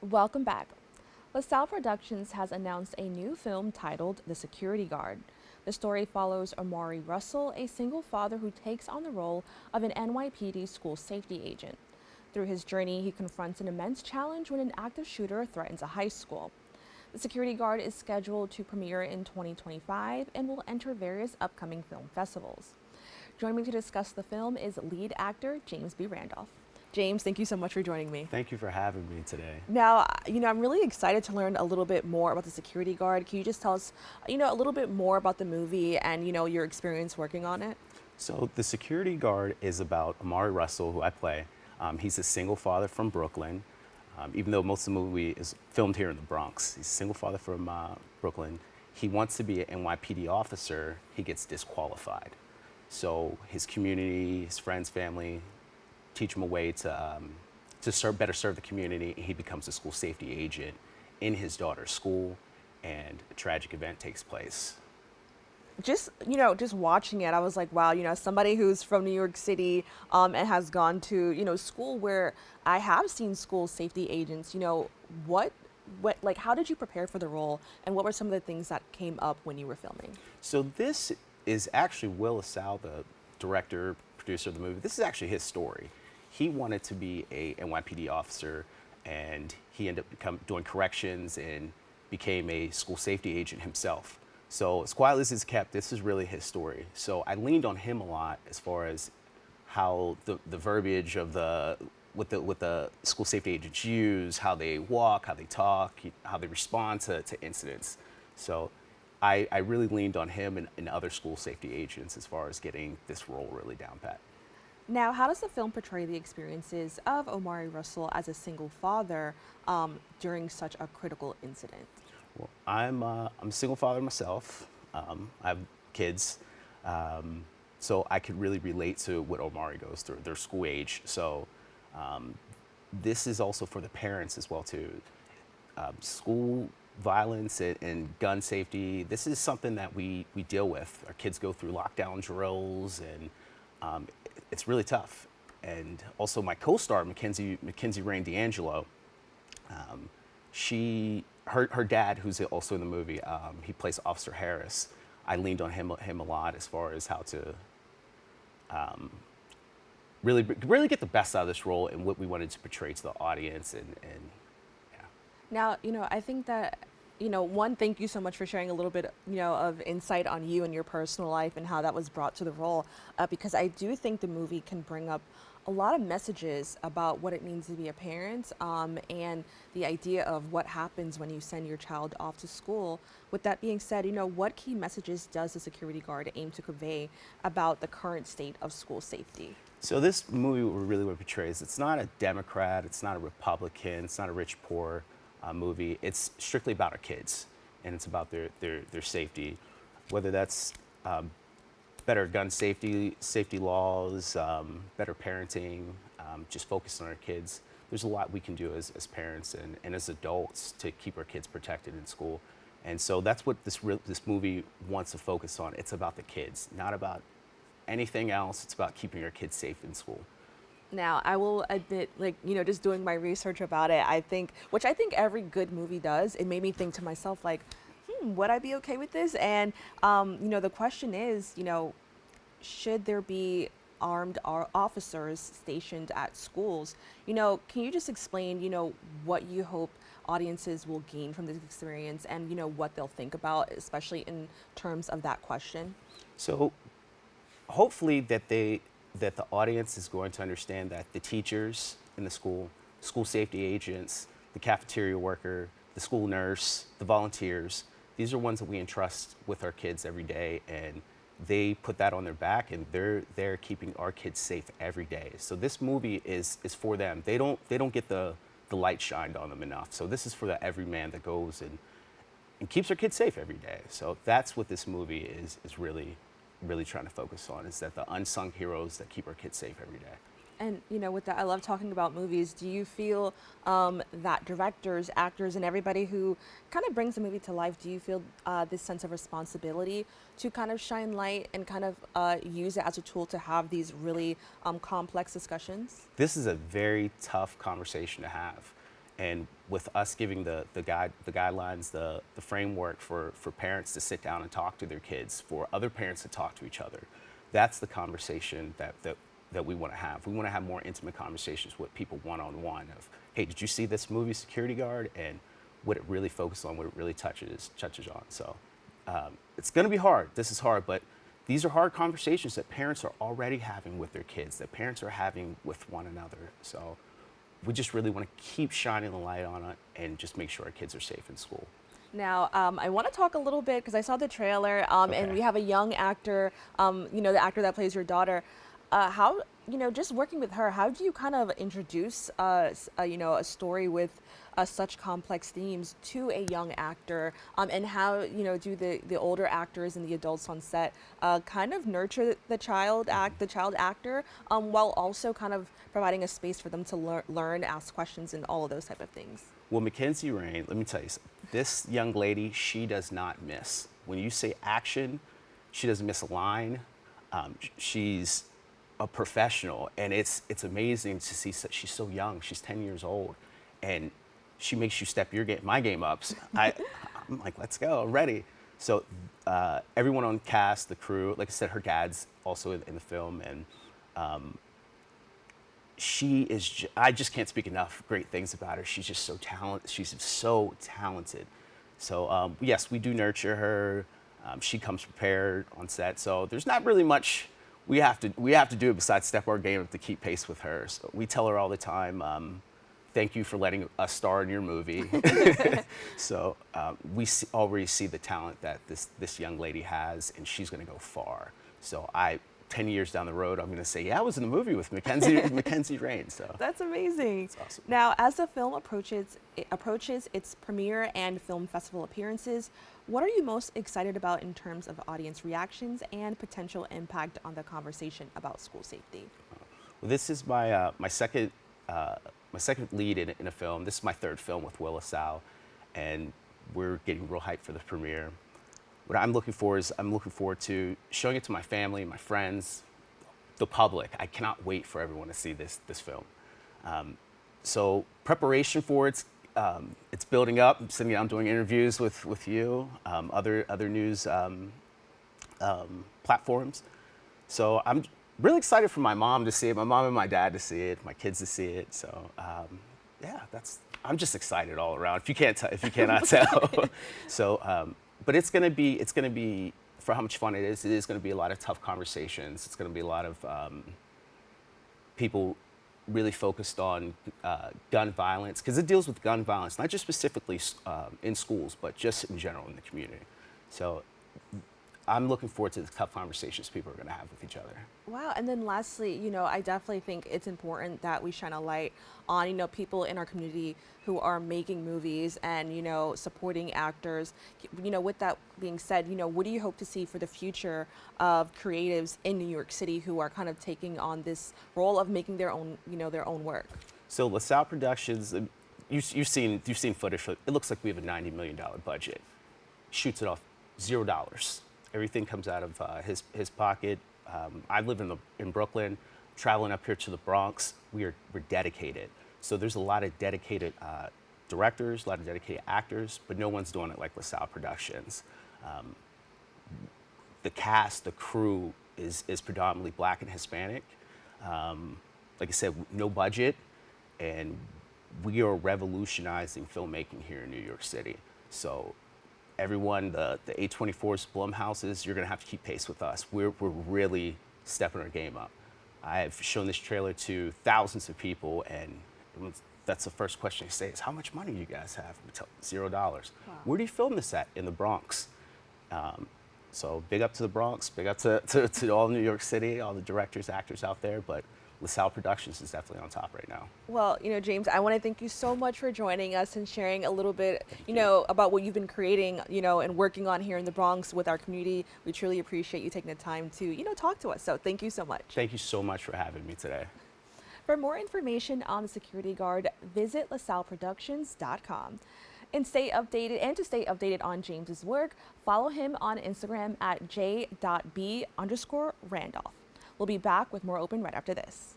Welcome back. LaSalle Productions has announced a new film titled The Security Guard. The story follows Omari Russell, a single father who takes on the role of an NYPD school safety agent. Through his journey, he confronts an immense challenge when an active shooter threatens a high school. The Security Guard is scheduled to premiere in 2025 and will enter various upcoming film festivals. Joining me to discuss the film is lead actor James B. Randolph. James, thank you so much for joining me. Thank you for having me today. Now, I'm really excited to learn a little bit more about the Security Guard. Can you just tell us, a little bit more about the movie and, your experience working on it? So, The Security Guard is about Omari Russell, who I play. He's a single father from Brooklyn, even though most of the movie is filmed here in the Bronx. He's a single father from Brooklyn. He wants to be an NYPD officer. He gets disqualified. So, his community, his friends, family, teach him a way to better serve the community. He becomes a school safety agent in his daughter's school, and a tragic event takes place. Just watching it, I was like, wow, somebody who's from New York City and has gone to, school where I have seen school safety agents, like, how did you prepare for the role, and what were some of the things that came up when you were filming? So this is actually Will LaSalle, the director, producer of the movie. This is actually his story. He wanted to be a NYPD officer, and he ended up doing corrections and became a school safety agent himself. So as quietly as it's kept, this is really his story. So I leaned on him a lot as far as how the verbiage of what the school safety agents use, how they walk, how they talk, how they respond to incidents. So I really leaned on him and other school safety agents as far as getting this role really down pat. Now, how does the film portray the experiences of Omari Russell as a single father during such a critical incident? Well, I'm a single father myself. I have kids, so I could really relate to what Omari goes through. They're school age, so this is also for the parents as well too. School violence and gun safety. This is something that we deal with. Our kids go through lockdown drills, and it's really tough. And also my co-star, Mackenzie Rain D'Angelo, her dad, who's also in the movie, he plays Officer Harris. I leaned on him a lot as far as how to really get the best out of this role and what we wanted to portray to the audience. And yeah. Now, I think that, one, thank you so much for sharing a little bit, of insight on you and your personal life and how that was brought to the role, because I do think the movie can bring up a lot of messages about what it means to be a parent and the idea of what happens when you send your child off to school. With that being said, what key messages does the security guard aim to convey about the current state of school safety? So this movie really what it portrays, it's not a Democrat, it's not a Republican, it's not a rich poor movie. It's strictly about our kids, and it's about their safety, whether that's better gun safety laws, better parenting, just focus on our kids. There's a lot we can do as parents and as adults to keep our kids protected in school. And so that's what this movie wants to focus on. It's about the kids, not about anything else. It's about keeping our kids safe in school. Now, I will admit, just doing my research about it, which I think every good movie does, it made me think to myself, like, would I be okay with this? And, the question is, should there be armed officers stationed at schools? Can you just explain, what you hope audiences will gain from this experience and, what they'll think about, especially in terms of that question? So hopefully that the audience is going to understand that the teachers in the school safety agents, the cafeteria worker, the school nurse, the volunteers, these are ones that we entrust with our kids every day, and they put that on their back, and they're keeping our kids safe every day. So this movie is for them. They don't get the light shined on them enough. So this is for the everyman that goes and keeps our kids safe every day. So that's what this movie is really trying to focus on, is that the unsung heroes that keep our kids safe every day. And, with that, I love talking about movies. Do you feel that directors, actors, and everybody who kind of brings the movie to life, do you feel this sense of responsibility to kind of shine light and kind of use it as a tool to have these really complex discussions? This is a very tough conversation to have. And with us giving the guidelines, the framework for parents to sit down and talk to their kids, for other parents to talk to each other, that's the conversation that we want to have. We want to have more intimate conversations with people one-on-one of, hey, did you see this movie, Security Guard? And what it really focuses on, what it really touches on. So it's going to be hard. This is hard, but these are hard conversations that parents are already having with their kids, that parents are having with one another. So we just really want to keep shining the light on it and just make sure our kids are safe in school. Now, I want to talk a little bit because I saw the trailer, and we have a young actor, the actor that plays your daughter. How, just working with her, how do you kind of introduce, a story with such complex themes to a young actor, and how, do the older actors and the adults on set kind of nurture the child actor, while also kind of providing a space for them to learn, ask questions, and all of those type of things? Well, Mackenzie Rain, let me tell you something. This young lady, she does not miss. When you say action, she doesn't miss a line. She's a professional, and it's amazing to see. She's so young. She's 10 years old, and she makes you step my game up. So I'm like, let's go, I'm ready. So everyone on cast, the crew, like I said, her dad's also in the film, and she is, I just can't speak enough great things about her. She's just so talented. She's so talented. So yes, we do nurture her. She comes prepared on set. So there's not really much we have to do besides step our game up to keep pace with her. So we tell her all the time, thank you for letting us star in your movie. So we already see the talent that this young lady has, and she's going to go far. So 10 years down the road, I'm going to say, yeah, I was in the movie with Mackenzie Rain. So that's amazing. That's awesome. Now, as the film approaches its premiere and film festival appearances, what are you most excited about in terms of audience reactions and potential impact on the conversation about school safety? Well, this is my second lead in a film. This is my third film with Will LaSalle, and we're getting real hyped for the premiere. What I'm looking forward to showing it to my family, my friends, the public. I cannot wait for everyone to see this film. So preparation for it's building up. I'm doing interviews with you, other news platforms. So I'm really excited for my mom to see it, my mom and my dad to see it, my kids to see it. So yeah, I'm just excited all around. If you cannot tell. So. But it's going to be, for how much fun it is going to be a lot of tough conversations. It's going to be a lot of people really focused on gun violence, because it deals with gun violence, not just specifically in schools, but just in general in the community. So I'm looking forward to the tough conversations people are going to have with each other. Wow. And then lastly, I definitely think it's important that we shine a light on, people in our community who are making movies and, supporting actors. With that being said, what do you hope to see for the future of creatives in New York City who are kind of taking on this role of making their own work? So LaSalle Productions, you've seen footage. It looks like we have a $90 million budget. Shoots it off $0. Everything comes out of his pocket. I live in Brooklyn, traveling up here to the Bronx. We're dedicated. So there's a lot of dedicated directors, a lot of dedicated actors, but no one's doing it like LaSalle Productions. The cast, the crew is predominantly Black and Hispanic. Like I said, no budget, and we are revolutionizing filmmaking here in New York City. So everyone, the A24s, Blumhouses, you're going to have to keep pace with us. We're really stepping our game up. I've shown this trailer to thousands of people, and that's the first question they say is, how much money do you guys have? We tell $0. Wow. Where do you film this at? In the Bronx. So big up to the Bronx, big up to all New York City, all the directors, actors out there, but LaSalle Productions is definitely on top right now. Well, James, I want to thank you so much for joining us and sharing a little bit, about what you've been creating, and working on here in the Bronx with our community. We truly appreciate you taking the time to, talk to us. So thank you so much. Thank you so much for having me today. For more information on the security guard, visit lasalleproductions.com. And to stay updated on James's work, follow him on Instagram at j.b_Randolph. We'll be back with more Open right after this.